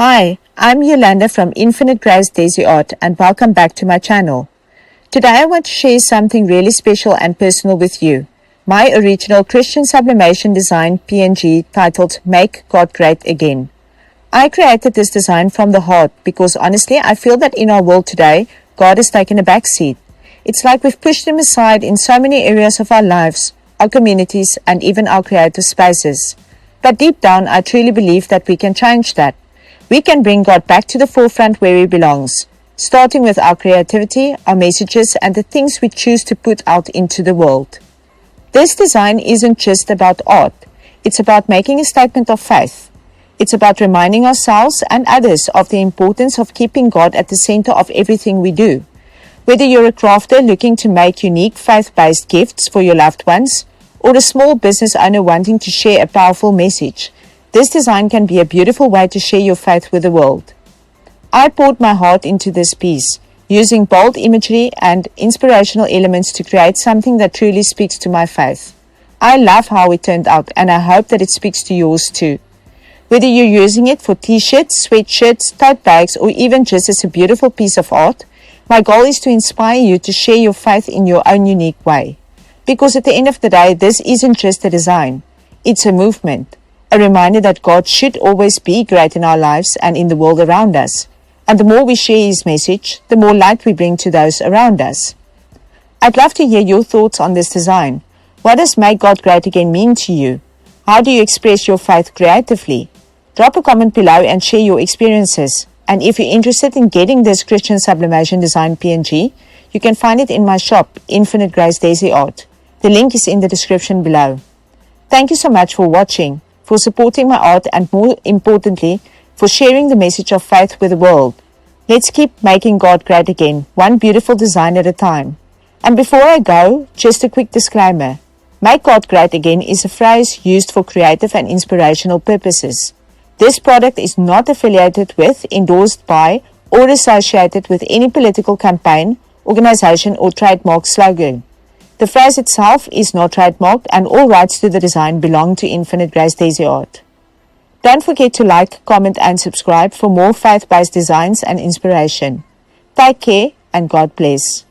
Hi, I'm Yolanda from Infinite Grace Daisy Art and welcome back to my channel. Today I want to share something really special and personal with you. My original Christian Sublimation Design PNG titled Make God Great Again. I created this design from the heart because honestly I feel that in our world today, God has taken a back seat. It's like we've pushed him aside in so many areas of our lives, our communities and even our creative spaces. But deep down I truly believe that we can change that. We can bring God back to the forefront where he belongs, starting with our creativity, our messages, and the things we choose to put out into the world. This design isn't just about art. It's about making a statement of faith. It's about reminding ourselves and others of the importance of keeping God at the center of everything we do. Whether you're a crafter looking to make unique faith-based gifts for your loved ones, or a small business owner wanting to share a powerful message, this design can be a beautiful way to share your faith with the world. I poured my heart into this piece, using bold imagery and inspirational elements to create something that truly speaks to my faith. I love how it turned out and I hope that it speaks to yours too. Whether you're using it for t-shirts, sweatshirts, tote bags, or even just as a beautiful piece of art, my goal is to inspire you to share your faith in your own unique way. Because at the end of the day, this isn't just a design, it's a movement. A reminder that God should always be great in our lives and in the world around us. And the more we share his message, the more light we bring to those around us. I'd love to hear your thoughts on this design. What does Make God Great Again mean to you? How do you express your faith creatively? Drop a comment below and share your experiences. And if you're interested in getting this Christian Sublimation Design PNG, you can find it in my shop, Infinite Grace Daisy Art. The link is in the description below. Thank you so much for watching, for supporting my art and more importantly, for sharing the message of faith with the world. Let's keep making God great again, one beautiful design at a time. And before I go, just a quick disclaimer. Make God great again is a phrase used for creative and inspirational purposes. This product is not affiliated with, endorsed by, or associated with any political campaign, organization or trademark slogan. The phrase itself is not trademarked and all rights to the design belong to Infinite Grace Daisy Art. Don't forget to like, comment and subscribe for more faith-based designs and inspiration. Take care and God bless.